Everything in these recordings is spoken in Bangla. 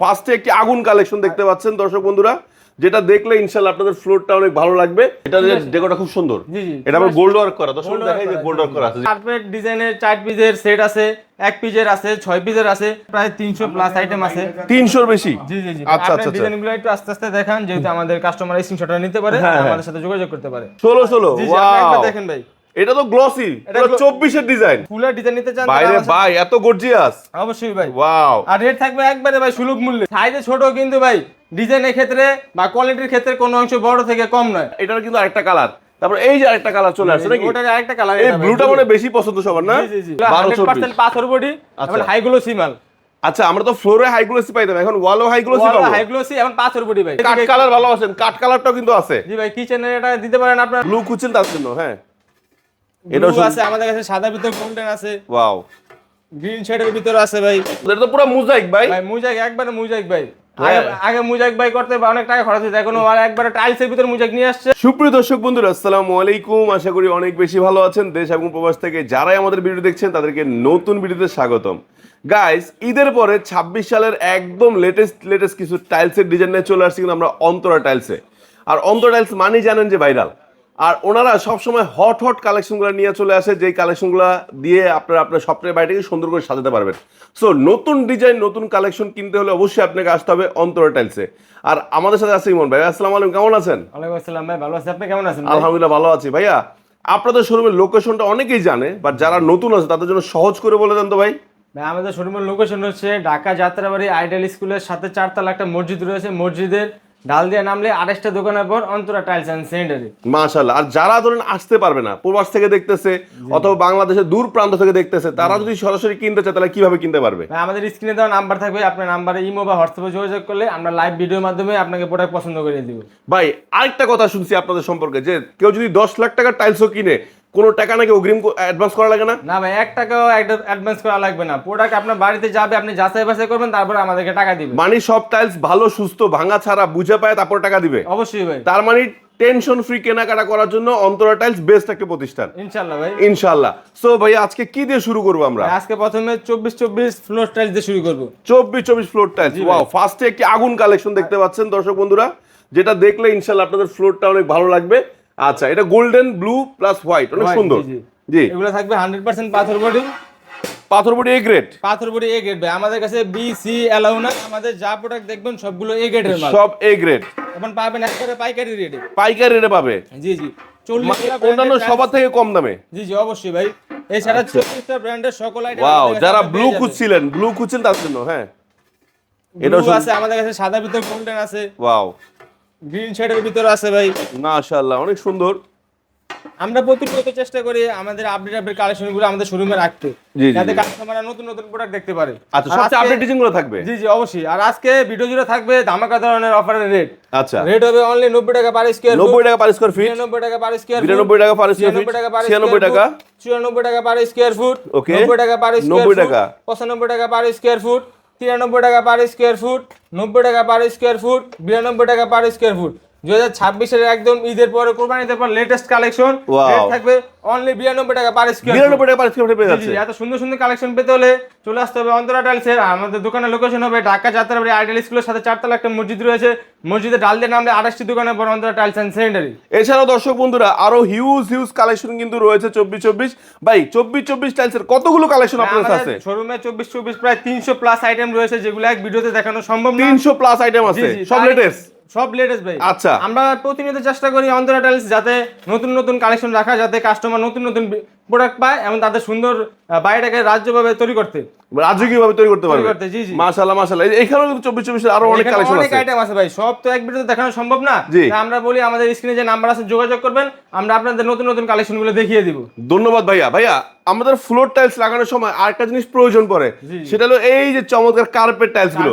ফার্স্টে একটি আগুন কালেকশন দেখতে পাচ্ছেন দর্শক বন্ধুরা, যেটা দেখলে ইনশাআল্লাহ আপনাদের ফ্লোরটা অনেক ভালো লাগবে। এটা ডেকোরটা খুব সুন্দর। জি জি, এটা আবার গোল্ড ওয়ার্ক করা, দর্শক দেখাই যে গোল্ড ওয়ার্ক করা আছে। কার্পেট ডিজাইনের 4 পিসের সেট আছে, 1 পিসের আছে, 6 পিসের আছে, প্রায় 300 প্লাস আইটেম আছে। 300 বেশি? জি জি জি। আচ্ছা আচ্ছা, ডিজাইনগুলো একটু আস্তে আস্তে দেখান, যেহেতু আমাদের কাস্টমার স্ক্রিনশটটা নিতে পারে, আমাদের সাথে যোগাযোগ করতে পারে। 16 জি জি, আপনি একবার দেখেন ভাই। এটা তো গ্লসি, এটা 24 এর ডিজাইন। ফুলের ডিজাইন নিতে চান বাইরে ভাই এত গর্জিয়াস, অবশ্যই ভাই। ওয়াও। আর রেট থাকবে একবারে ভাই সুলভ মূল্যে। সাইজে ছোট কিন্তু ভাই ডিজাইনের ক্ষেত্রে বা কোয়ালিটির ক্ষেত্রে কোনো অংশ বড় থেকে কম নয়। এটার কিন্তু আরেকটা কালার, তারপর এই যে আরেকটা কালার চলে আসছে নাকি? ওটার আরেকটা কালার, এই ব্লুটা মানে বেশি পছন্দ সবার না? জি জি জি। 12-24 পাথর বডি এবং হাই গ্লোসি মাল। আচ্ছা, আমরা তো ফ্লোরে হাই গ্লোসি পাইতাম, এখন ওয়ালও হাই গ্লোসি পাবো। হাই গ্লোসি এবং পাথর বডি ভাই। কাট কালার ভালো আছেন, কাট কালারটাও কিন্তু আছে। জি ভাই, কিচেনের এটা দিতে পারেন আপনারা। ব্লু কুচিন তার জন্য, হ্যাঁ এটা আছে আমাদের কাছে, সাদার ভিতর গোল্ডেন আছে, ওয়াও। গ্রিন শেডের ভিতর আছে ভাই। এটা তো পুরো মোজাইক ভাই। ভাই মোজাইক, একবারে মোজাইক ভাই। আগে মোজাইক ভাই করতে অনেক টাকা খরচ হতো, এখন আর একবারে টাইলসের ভিতর মোজাইক নিয়ে আসছে। সুপ্রিয় দর্শক বন্ধুরা, আসসালামু আলাইকুম। আশা করি অনেক বেশি ভালো আছেন। দেশ এবং প্রবাস থেকে যারাই আমাদের ভিডিও দেখছেন তাদেরকে নতুন ভিডিওতে স্বাগতম। গাইস, ঈদের পরে 26 সালের একদম লেটেস্ট কিছু টাইলসের ডিজাইন নিয়ে চলে আসছি কিন্তু আমরা অন্তরা টাইলসে। আর অন্তরা টাইলস মানেই জানেন যে ভাইরাল। আর ওনারা সবসময় হট কালেকশনগুলো নিয়ে চলে আসে, যেই কালেকশনগুলো দিয়ে আপনারা আপনার স্বপ্নের বাড়িটাকে সুন্দর করে সাজাতে পারবেন। সো নতুন ডিজাইন, নতুন কালেকশন কিনতে হলে অবশ্যই আপনাকে আসতে হবে অন্তরা টাইলসে। আর আমাদের সাথে আছে ইমন ভাই। আসসালামু আলাইকুম, কেমন আছেন? ওয়ালাইকুম আসসালাম ভাই, ভালো আছি, আপনি কেমন আছেন? আলহামদুলিল্লাহ ভালো আছি। ভাইয়া, আপনাদের শোরুমের লোকেশনটা অনেকেই জানে, বাট যারা নতুন আছে তাদের জন্য সহজ করে বলে দেন তো ভাই। ভাই আমাদের শোরুমের লোকেশন হচ্ছে ঢাকা যাত্রাবাড়ি আইডিয়াল স্কুলের সাথে 4 তলা একটা মসজিদ রয়েছে, মসজিদের ডাল দিয়ে নামলে 28টা দোকানের পর অন্তরা টাইলস এন্ড সেকেন্ডারি। মাশাআল্লাহ। আর যারা ধরেন আসতে পারবে না, প্রবাস থেকে দেখতেছে অথবা বাংলাদেশের দূর প্রান্ত থেকে দেখতেছে, তারা যদি সরাসরি কিনতে চায় তাহলে কিভাবে কিনতে পারবে? ভাই আমাদের স্ক্রিনে দেওয়া নাম্বার থাকবে, আপনার নাম্বারে ইমো বা হোয়াটসঅ্যাপে যোগাযোগ করলে আমরা লাইভ ভিডিওর মাধ্যমে আপনাকে প্রোডাক্ট পছন্দ করে দিব। ভাই আরেকটা কথা শুনছি আপনাদের সম্পর্কে, যে কেউ যদি 10 লাখ টাকার টাইলসও কিনে কোনো টাকা নাকি অগ্রিম অ্যাডভান্স করা লাগে না? না ভাই, 1 টাকাও অ্যাডভান্স করা লাগবে না। প্রোডাক্ট আপনার বাড়িতে যাবে, আপনি যাচাই বাছাই করবেন, তারপরে আমাদেরকে টাকা দিবেন। মানে সব টাইলস ভালো, সুস্থ, ভাঙা ছাড়া বুঝে পায় তারপর টাকা দিবে? অবশ্যই ভাই। তার মানে টেনশন ফ্রি কেনাকাটা করার জন্য অন্তরা টাইলস বেস্ট একটা প্রতিষ্ঠান ইনশাআল্লাহ ভাই, ইনশাআল্লাহ। সো ভাই আজকে কি দিয়ে শুরু করব আমরা? আজকে প্রথমে 24 ফ্লোর টাইলস দিয়ে শুরু করব। 24 ফ্লোর টাইলস। ওয়াও, ফার্স্টে একটি আগুন কালেকশন দেখতে পাচ্ছেন দর্শক বন্ধুরা, যেটা দেখলে ইনশাআল্লাহ আপনাদের ফ্লোরটা অনেক ভালো লাগবে। আচ্ছা, এটা গোল্ডেন ব্লু প্লাস হোয়াইট, অনেক সুন্দর। জি, এগুলো থাকবে 100% পাথর বডি। পাথর বডি এ গ্রেড? পাথর বডি এ গ্রেড ভাই, আমাদের কাছে বি সি এলাও না। আমাদের যা প্রোডাক্ট দেখবেন সবগুলো এ গ্রেডের মাল, সব এ গ্রেড। এখন পাবেন একবারে পাইকারি রেটে। পাইকারি রেটে পাবে? জি জি, 40টা অন্যান্য সবার থেকে কম দামে? জি জি অবশ্যই ভাই। এছাড়া 40টা ব্র্যান্ডের সকল আইটেম। ওয়াও, যারা ব্লু খুঁজছিলেন তার জন্য, হ্যাঁ এটা আছে আমাদের কাছে, সাদার ভিতর গোল্ডেন আছে, ওয়াও, গ্রিন শেডের ভিতর আছে ভাই। মাশাআল্লাহ, অনেক সুন্দর। আমরা প্রতিনিয়ত চেষ্টা করি আমাদের আপডেট কালেকশনগুলো আমাদের শোরুমে রাখতে, যাতে কাস্টমাররা নতুন প্রোডাক্ট দেখতে পারে। আচ্ছা, সবচেয়ে আপডেট ডিজাইনগুলো থাকবে? জি জি অবশ্যই। আর আজকে ভিডিও জুড়ে থাকবে ধামাকা ধরনের অফারের রেট। আচ্ছা, রেট হবে অনলি 90 টাকা পার স্কয়ার ফুট, 90 টাকা পার স্কয়ার ফিট, 90 টাকা পার স্কয়ার ফুট, 92 টাকা পার স্কয়ার ফিট, 96 টাকা, 94 টাকা পার স্কয়ার ফুট, ওকে, 90 টাকা পার স্কয়ার 90 ফুট, টাকা, 95 টাকা পার স্কয়ার ফুট, 93 টাকা পার স্কয়ার ফুট, 90 টাকা পার স্কয়ার ফুট, 92 টাকা পার স্কয়ার ফুট। 2026 এর একদম ঈদের পরে কুরবানির পর লেটেস্ট কালেকশন। রেট থাকবে অনলি 92 টাকা পার স্কয়ার ফুট। 92 টাকা পার স্কয়ার ফুট পেয়ে যাচ্ছে। এত সুন্দর সুন্দর কালেকশন পেতে হলে চলে আসতে হবে অন্তরা টাইলসের। আমাদের দোকানের লোকেশন হবে ঢাকা যাত্রাবাড়ি আইডিয়াল স্কুলের সাথে 4 তলা একটা মসজিদ রয়েছে, মসজিদে ডাল দিয়ে নামলে 28টি দোকানের পর অন্তরা টাইলস এন্ড সেকেন্ডারি। এছাড়াও দর্শক বন্ধুরা আরো হিউজ কালেকশন কিন্তু রয়েছে 24 ভাই। 24 টাইলসের কতগুলো কালেকশন আপনাদের কাছে আছে? শোরুমে 24 প্রায় 300 প্লাস আইটেম রয়েছে, যেগুলো এক ভিডিওতে দেখানো সম্ভব না। 300 প্লাস আইটেম আছে, সব লেটেস্ট? সব লেটেস্ট ভাই। আচ্ছা, আমরা প্রতিনিয়ত চেষ্টা করি অন্তরা টাইলস যাতে নতুন কালেকশন রাখা, যাতে কাস্টমার নতুন প্রোডাক্ট পায় এবং তাদের সুন্দর বাড়িটাকে রাজ্যভাবে তৈরি করতে, রাজকীয়ভাবে তৈরি করতে পারবে। জি জি মাশাআল্লাহ মাশাআল্লাহ। এখানেও কিন্তু 24 এর আরো অনেক কালেকশন আছে, অনেক আইটেম আছে ভাই। সব তো এক ভিডিওতে দেখানো সম্ভব না, তাই আমরা বলি আমাদের স্ক্রিনে যে নাম্বার আছে যোগাযোগ করবেন, আমরা আপনাদের নতুন কালেকশনগুলো দেখিয়ে দিব। ধন্যবাদ ভাইয়া। ভাইয়া, আমাদের ফ্লোর টাইলস লাগানোর সময় আরেকটা জিনিস প্রয়োজন পড়ে, সেটা হলো এই যে চমৎকার কার্পেট টাইলস গুলো।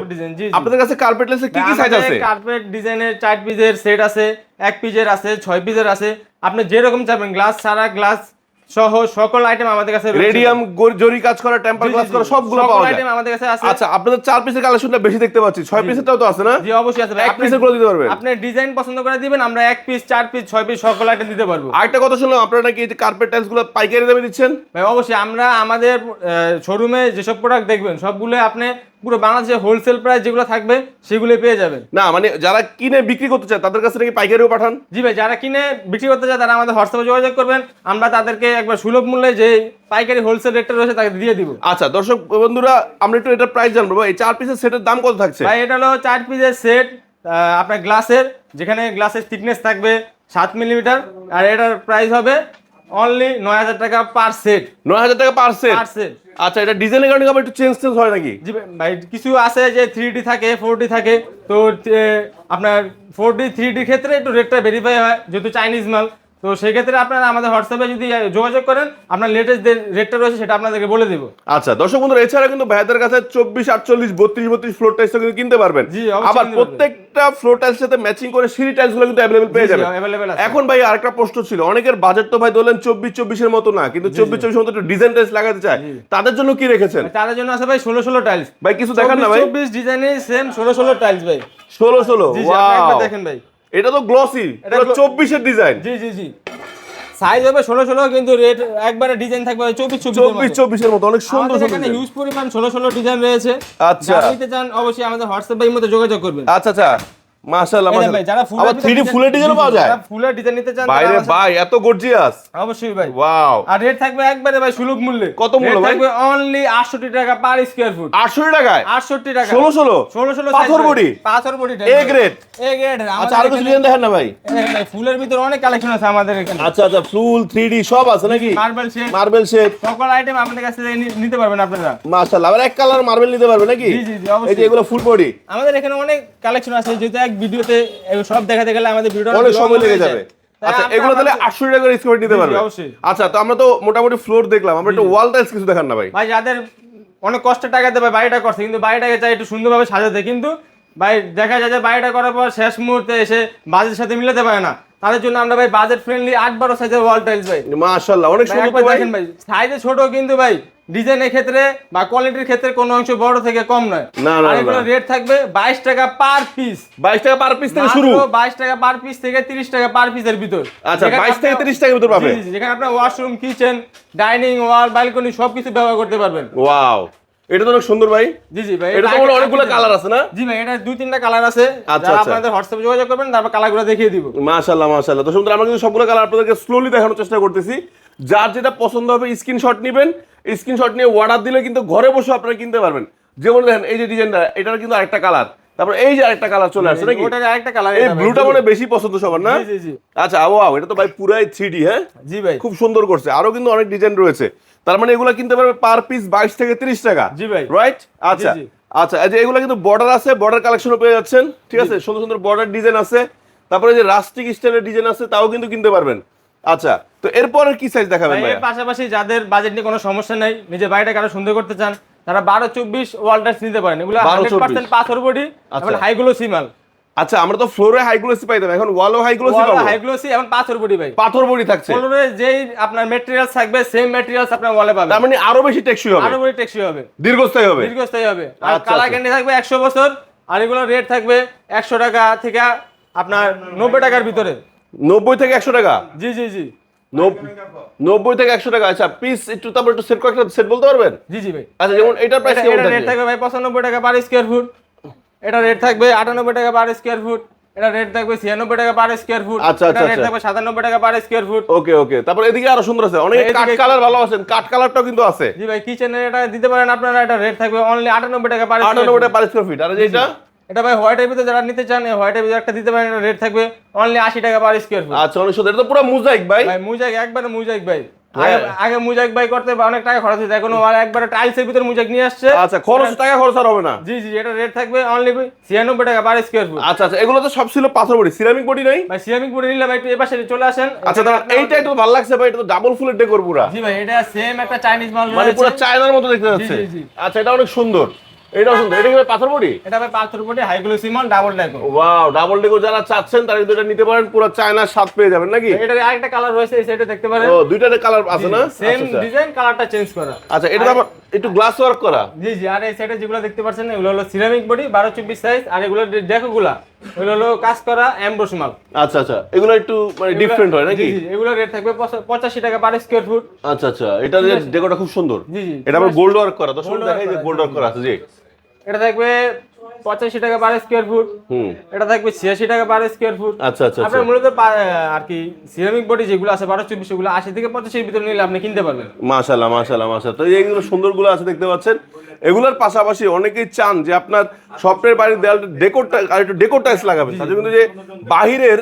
আপনাদের কাছে কার্পেট টাইলসের কি কি সাইজ আছে? কার্পেট ডিজাইনের 4 পিসের সেট আছে, 1 পিসের আছে, 6 পিসের আছে। আপনি যেরকম চাইবেন, গ্লাস ছাড়া, গ্লাস সহ সকল আইটেম আমাদের কাছে রয়েছে। রেডিয়াম জরি কাজ করা, টেম্পার গ্লাস করা, সবগুলো পাওয়া যায়। আইটেম আমাদের কাছে আছে। আচ্ছা, আপনাদের 4 পিসের কালেকশনটা বেশি দেখতে পাচ্ছি, 6 পিসেরটাও তো আছে না? জি অবশ্যই আছে ভাই। 1 পিসের গুলো দিতে পারবেন? আপনি ডিজাইন পছন্দ করে দিবেন, আমরা 1 পিস, 4 পিস, 6 পিস সকল আইটেম দিতে পারবো। আরেকটা কথা শুনলাম আপনারা নাকি এই যে কার্পেট টাইলস গুলো পাইকারি দামে দিচ্ছেন? ভাই অবশ্যই, আমরা আমাদের শোরুমে যেসব প্রোডাক্ট দেখবেন সবগুলো আপনি পুরো বাংলাদেশে হোলসেল প্রাইস যেগুলো থাকবে সেগুলো পেয়ে যাবেন। না মানে যারা কিনে বিক্রি করতে চায় তাদের কাছে নাকি পাইকারিও পাঠান? জি ভাই, যারা কিনে বিক্রি করতে চায় তারা আমাদের হোয়াটসঅ্যাপে যোগাযোগ করবেন, আমরা তাদেরকে একবার সুলভ মূল্যে যে পাইকারি হোলসেল রেটটা রয়েছে তাকে দিয়ে দিব। আচ্ছা দর্শক বন্ধুরা, আমরা একটু এটা প্রাইস জানবো ভাই। এই 4 পিসের সেটের দাম কত থাকছে? ভাই এটা হলো 4 পিসের সেট, আপনার গ্লাসের, যেখানে গ্লাসের থিকনেস থাকবে 7 মিলিমিটার, আর এটার প্রাইস হবে অনলি 9000 টাকা পার সেট। 9000 টাকা পার সেট? পার সেট। আচ্ছা, এটা ডিজাইনের কারণে আবার একটু চেঞ্জ হয় নাকি? জি ভাই, কিছু আছে যে 3D থাকে 4D থাকে, তো আপনার 4D 3D ক্ষেত্রে একটু রেটটা ভেরিফাই হয় যেহেতু চাইনিজ মাল, তো সেই ক্ষেত্রে আপনারা আমাদের হোয়াটসঅ্যাপে যদি যোগাযোগ করেন আপনার লেটেস্ট যে রেটটা রয়েছে সেটা আপনাদেরকে বলে দেব। আচ্ছা দর্শক বন্ধুরা, এছাড়া কিন্তু ভাইদের কাছে 24, 48, 32 ফ্লোর টাইলস কিন্তু কিনতে পারবেন। জি, অবশ্যই আবার কিনতে পারবেন। প্রত্যেকটা ফ্লোর টাইলস সাথে ম্যাচিং করে সিঁড়ি টাইলস গুলো কিন্তু अवेलेबल পেয়ে যাবেন। अवेलेबल আছে। এখন ভাই আরেকটা প্রশ্ন ছিল, অনেকের বাজেট তো ভাই ধরলেন 24 এর মতো না, কিন্তু 24 এর মতো একটু ডিজাইন টাইলস লাগাতে চায়, তাদের জন্য কি রেখেছেন? তাদের জন্য আছে ভাই 16 টাইলস। ভাই কিছু দেখান না ভাই। 24 ডিজাইনের সেম 16 টাইলস ভাই। 16। জি জি, আপনি একবার ওয়াও, দেখেন ভাই। এটা তো গ্লসি, এটা 24 এর ডিজাইন। জি জি জি, সাইজ হবে 16 কিন্তু রেট একবারে ডিজাইন থাকবে 24 এর মতো, অনেক সুন্দর আমাদের সুন্দর এখানে design। হিউজ পরিমাণ 16 ডিজাইন রয়েছে। আচ্ছা। যারা নিতে চান অবশ্যই আমাদের হোয়াটসঅ্যাপের মধ্যে যোগাযোগ করবেন। আচ্ছা আচ্ছা, মাশাআল্লাহ এই নেন ভাই, মাশাআল্লাহ। যারা আবার 3D ফুলের ডিজাইনও পাওয়া যায়? যারা ফুলের ডিজাইন নিতে চান বাইরে তারা ভাই এত গর্জিয়াস, অবশ্যই ভাই। ওয়াও। আর রেট থাকবে একবারে ভাই সুলভ মূল্যে। কত মূল্য ভাই? থাকবে অনলি 68 টাকা পার স্কয়ার ফুট। 800 টাকায় 68 টাকা। 16 পাথর body. A grade. A grade. আচ্ছা, আরো কিছু ডিজাইন দেখেন না ভাই। ভাই ফুলের ভিতর অনেক কালেকশন আছে আমাদের এখানে। আচ্ছা আচ্ছা, ফুল 3D সব আছে নাকি? মার্বেল শেপ শেপ, সকল আইটেম আপনাদের কাছে থেকে নিতে পারবেন আপনারা। মাশাআল্লাহ। আবার এক কালার মার্বেল নিতে পারবে নাকি? জি জি জি, এই অবশ্যই। যে এগুলো ফুল বডি। আমাদের এখানে অনেক কালেকশন আছে, যেহেতু এক ভিডিওতে এগুলো সব দেখাতে গেলে আমাদের ভিডিওটা অনেক সময় লেগে যাবে। আচ্ছা, এগুলো তাহলে 800 টাকা করে স্কয়ার নিতে জি, জি, পারবে? অবশ্যই। আচ্ছা, তো আমরা তো মোটামুটি ফ্লোর দেখলাম, আমরা একটু ওয়াল টাইলস কিছু দেখান না ভাই। ভাই যাদের অনেক কষ্টের টাকা দেবে বাড়িটা করছে, কিন্তু বাড়িটাকে চাই একটু সুন্দরভাবে সাজাতে, কিন্তু ভাই দেখা যায় যে বাড়িটা করার পর শেষ মুহূর্তে এসে বাজেটের সাথে মিলাতে পারে না, তাদের জন্য আমরা ভাই বাজেট ফ্রেন্ডলি 8-12 সাইজের ওয়াল টাইলস ভাই। মাশাআল্লাহ, অনেক ভাই সুন্দর একবার তো ভাই। দেখেন ভাই, সাইজে ছোট কিন্তু ভাই ডিজাইনের ক্ষেত্রে বা কোয়ালিটির ক্ষেত্রে কোনো অংশ বড় থেকে কম নয়। না, না, আর এগুলো না। রেট থাকবে 22 টাকা পার পিস। 22 টাকা পার পিস থেকে শুরু। 22 টাকা পার পিস থেকে 30 টাকা পার পিসের ভিতর। আচ্ছা, যেখানে 22 থেকে আপনার- 30 টাকার ভিতর পাবে। জি, জি, যেখানে আপনার ওয়াশরুম, কিচেন, ডাইনিং, ওয়াল, ব্যালকনি সবকিছু ব্যবহার করতে পারবেন। ওয়াও, এটা তো অনেক সুন্দর ভাই। জি জি ভাই, এটা তো মনে হয় অনেকগুলো কালার আছে না? জি ভাই, এটা 2-3টা কালার আছে। আচ্ছা, যারা আচ্ছা। আপনাদের হোয়াটসঅ্যাপে যোগাযোগ করবেন তারপর কালারগুলো দেখিয়ে দিব। মাশাআল্লাহ মাশাআল্লাহ। তো সুন্দর, আমরা কিন্তু সবগুলো কালার আপনাদেরকে স্লোলি দেখানোর চেষ্টা করতেছি। যার যেটা পছন্দ হবে স্ক্রিনশট নেবেন, স্ক্রিনশট নিয়ে অর্ডার দিলে কিন্তু ঘরে বসে আপনারা কিনতে পারবেন। যেমন দেখেন এই যে ডিজাইনটা, এটার কিন্তু আরেকটা কালার, তারপর এই যে আরেকটা কালার চলে আসছে নাকি? ওটার আরেকটা কালার, এই ব্লুটা মানে বেশি পছন্দ সবার না? জি জি জি। আচ্ছা, ওয়াও, এটা তো ভাই পুরাই 3D। হ্যাঁ জি ভাই। খুব সুন্দর করছে। আরো কিন্তু অনেক ডিজাইন রয়েছে, তার মানে এগুলো কিনতে পারবে পার পিস 22 থেকে 30 টাকা। জি ভাই। রাইট। আচ্ছা জি, জি। আচ্ছা, এই যে এগুলো কিন্তু বর্ডার আছে, বর্ডার কালেকশনও পেয়ে যাচ্ছেন। ঠিক আছে, সুন্দর সুন্দর বর্ডার ডিজাইন আছে, তারপরে যে রাস্টিক স্টাইলের ডিজাইন আছে তাও কিন্তু কিনতে পারবেন। আচ্ছা, তো এরপরে কি সাইজ দেখাবেন ভাই? এর পাশাপাশি যাদের বাজেট নিয়ে কোনো সমস্যা নাই, নিজের বাড়িটাকে আরো সুন্দর করতে চান, তারা 12-24 ওয়াল টাইলস নিতে পারেন। এগুলো 100% পাথর বডি এবং হাই গ্লোসি মাল। আচ্ছা, আমরা তো ফ্লোরে হাই গ্লোসি পাইতাম, এখন ওয়ালও হাই গ্লোসি পাবো? হাই গ্লোসি এবং পাথর বডি ভাই। পাথর বডি থাকছে। ফ্লোরে যেই আপনার ম্যাটেরিয়ালস থাকবে সেম ম্যাটেরিয়ালস আপনার ওয়ালে পাবেন। তার মানে আরো বেশি টেকসই হবে, আরো বড় টেকসই হবে, দীর্ঘস্থায়ী হবে। দীর্ঘস্থায়ী হবে। আর আচ্ছা, কালার আচ্ছা। গ্যারান্টি থাকবে 100 বছর। আর এগুলো রেট থাকবে 100 টাকা থেকে আপনার 90 টাকার ভিতরে। 90 থেকে 100 টাকা? জি জি জি 90 থেকে 100 টাকা। আচ্ছা, পিস একটু তারপর একটু সেট কয়েকটা সেট বলতে পারবেন? জি জি ভাই। আচ্ছা, যেমন এটার প্রাইস কেমন এটা রেট থাকবে? থাকবে ভাই 95 টাকা পার স্কয়ার ফুট। এটা রেট থাকবে 98 টাকা পার স্কয়ার ফুট। এটা রেট থাকবে 96 টাকা পার স্কয়ার ফুট। আচ্ছা, আচ্ছা, এটা রেট আচ্ছা। থাকবে 97 টাকা পার স্কয়ার ফুট। ওকে ওকে, তারপর এদিকে আরো সুন্দর আছে, অনেক এদিকে কাট কালার ভালো আছেন, কাট কালারটাও কিন্তু আছে। জি ভাই, কিচেনের এটা দিতে পারেন আপনারা। এটা রেট থাকবে অনলি 98 টাকা পার স্কয়ার 98 ফুট। টাকা পার স্কয়ার ফিট। আর যেটা এটা ভাই হোয়াইটের ভিতরে যারা নিতে চান, এই হোয়াইটের ভিতরে একটা দিতে পারেন। এটা রেট থাকবে অনলি 80 টাকা পার স্কয়ার ফুট। আচ্ছা, অনেক সুন্দর। এটা তো পুরো মোজাইক ভাই। ভাই মুজাইক, একবারে মুজাইক ভাই। হ্যাঁ। আগে মুজাইক ভাই করতে অনেক টাকা খরচ হতো, এখন আর একবারে টাইলসের ভিতরে মুজাইক নিয়ে আসছে। আচ্ছা, টাকা খরচ আর হবে না। জি জি, এটা রেট থাকবে অনলি 96 টাকা পার স্কয়ার ফুট। আচ্ছা আচ্ছা, এগুলো তো সব ছিল পাথর বডি, সিরামিক বডি নাই? ভাই সিরামিক বডি নিলে ভাই একটু এই পাশে চলে আসেন। আচ্ছা, তাহলে এইটা একটু ভালো লাগছে ভাই, এটা তো ডাবল ফুলের ডেকোর পুরা। জি ভাই, এটা সেম একটা চাইনিজ মাল মানে রয়েছে। পুরো চায়নার মতো দেখতে যাচ্ছে। জি, জি। আচ্ছা, এটা অনেক সুন্দর, এটাও সুন্দর। এটা কি ভাই পাথর বডি? এটা ভাই পাথর বডি হাই গ্লোসি মাল, ডাবল ডেকো। ওয়াও, ডাবল ডেকোর যারা চাচ্ছেন তারা কিন্তু এটা নিতে পারেন, পুরো চায়নার স্বাদ পেয়ে যাবেন নাকি? এটার আরেকটা কালার রয়েছে, এই সাইডে দেখতে পারেন। ও, দুইটা কালার আছে না? সেম আচ্ছা, আচ্ছা। ডিজাইন, কালারটা চেঞ্জ করা। আচ্ছা, এটা আবার একটু গ্লাস ওয়ার্ক করা। জি জি, আর এই সাইডে যেগুলো দেখতে পাচ্ছেন এগুলো হলো সিরামিক বডি 12-24 সাইজ। আর এগুলো ডেকোগুলা এগুলো হলো কাজ করা এমব্রোস মাল। আচ্ছা আচ্ছা, এগুলো একটু মানে ডিফারেন্ট হয় নাকি? জি জি, এগুলো রেট থাকবে 85 টাকা পার স্কয়ার ফুট। আচ্ছা আচ্ছা, এটা ডেকোরটা খুব সুন্দর। জি জি, এটা আবার গোল্ড ওয়ার্ক করা, তো শুনুন Gold দেখাই work যে করা, গোল্ড ওয়ার্ক করা আছে। জি, এটা থাকবে 85 টাকা পার স্কোয়ার ফুট। এটা থাকবে 86 টাকা পার স্কোয়ার ফুট। আচ্ছা আচ্ছা আপনার মূলত আর কি সিরামিক বডি যেগুলো আছে 12-24 গুলো 80 থেকে 85 এর ভিতরে নিলে আপনি কিনতে পারবেন। মাশাআল্লাহ মাশাআল্লাহ মাশাআল্লাহ। তো এইগুলো সুন্দরগুলো আছে দেখতে পাচ্ছেন। এগুলোর পাশাপাশি অনেকেই চান যে আপনার স্বপ্নের বাড়ির দেয়াল ডেকোরটা আর একটু ডেকোর টাইলস লাগাবেন, তার জন্য কিন্তু যে বাহিরের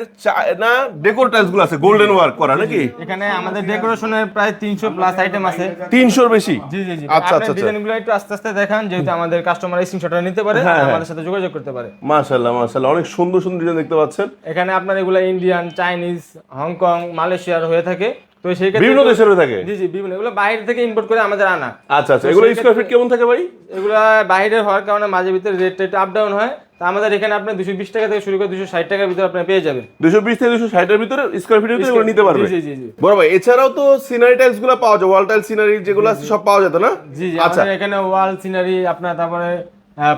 না ডেকোর টাইলস গুলো আছে গোল্ডেন ওয়ার্ক করা নাকি? এখানে আমাদের ডেকোরেশনের প্রায় 300 প্লাস আইটেম আছে। 300 বেশি? জি জি জি। আচ্ছা আচ্ছা। ডিজাইনগুলো একটু আস্তে আস্তে দেখান, যেহেতু আমাদের কাস্টমার স্ক্রিনশটটা নিতে পারে, আমাদের সাথে যোগাযোগ করতে পারে। মাশাআল্লাহ মাশাআল্লাহ, অনেক সুন্দর সুন্দর ডিজাইন দেখতে পাচ্ছেন। এখানে আপনার এগুলো ইন্ডিয়ান, চাইনিজ, হংকং, মালয়েশিয়ার হয়ে থাকে। তো সেই ক্ষেত্রে বিভিন্ন দেশের হয়ে থাকে? জি জি, বিভিন্ন। এগুলো বাইরে থেকে ইম্পোর্ট করে আমাদের আনা। আচ্ছা আচ্ছা। এগুলো স্কয়ার ফিট কেমন থাকে ভাই? এগুলো বাইরের হওয়ার কারণে মাঝে ভিতরে রেট একটু আপ ডাউন হয়। তো আমাদের এখানে আপনি 220 টাকা থেকে শুরু করে 260 টাকার ভিতরে আপনি পেয়ে যাবেন। 220 থেকে 260 এর ভিতরে স্কয়ার ফিটের ভিতরে এগুলো নিতে পারবে? জি জি জি। বড় ভাই, এছাড়াও তো সিনারি টাইলস গুলো পাওয়া যায়, ওয়াল টাইল সিনারি যেগুলো আছে সব পাওয়া যেত না? জি জি। আমাদের এখানে ওয়াল সিনারি আপনার, তারপরে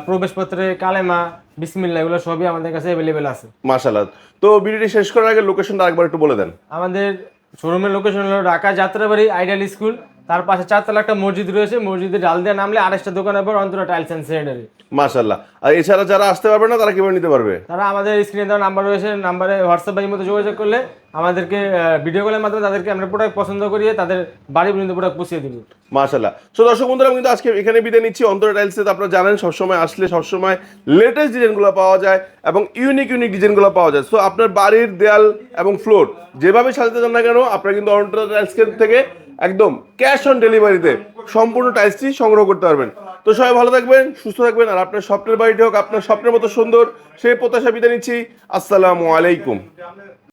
প্রবেশপত্রে কালেমা, বিসমিল্লাহ, এগুলো সবই আমাদের কাছে अवेलेबल আছে। মাশাআল্লাহ। তো ভিডিওটি শেষ করার আগে লোকেশনটা আরেকবার একটু বলে দেন। আমাদের শোরুমের লোকেশন হলো ঢাকা যাত্রাবাড়ি আইডিয়াল স্কুল, তার পাশে 4 তলা একটা মসজিদ রয়েছে, মসজিদে ডাল দিয়ে নামলে আরেকটা দোকানের পর অন্তরা টাইলস এন্ড স্যানিটারি। মাশাআল্লাহ। আর এছাড়া যারা আসতে পারবে না তারা কিভাবে নিতে পারবে? তারা আমাদের স্ক্রিনে দেওয়া নাম্বার রয়েছে, নাম্বারে হোয়াটসঅ্যাপ বা ইমোতে যোগাযোগ করলে আমাদেরকে ভিডিও কলের মাধ্যমে তাদেরকে আমরা প্রোডাক্ট পছন্দ করিয়ে তাদের বাড়ি পর্যন্ত প্রোডাক্ট পৌঁছে দিব। মাশাআল্লাহ। সো দর্শক বন্ধুরা, আমি কিন্তু আজকে এখানে বিদায় নিচ্ছি। অন্তরা টাইলসে তো আপনারা জানেন সবসময় আসলে সবসময় লেটেস্ট ডিজাইনগুলো পাওয়া যায় এবং ইউনিক ইউনিক ডিজাইনগুলো পাওয়া যায়। সো আপনার বাড়ির দেয়াল এবং ফ্লোর যেভাবে সাজাতে চান না কেন, আপনারা কিন্তু অন্তরা টাইলস থেকে একদম ক্যাশ অন ডেলিভারিতে সম্পূর্ণ টাইলসটি সংগ্রহ করতে পারবেন। তো সবাই ভালো থাকবেন, সুস্থ থাকবেন, আর আপনার স্বপ্নের বাড়িটি হোক আপনার স্বপ্নের মতো সুন্দর, সেই প্রত্যাশা বিদায় নিচ্ছি। আসসালামু আলাইকুম।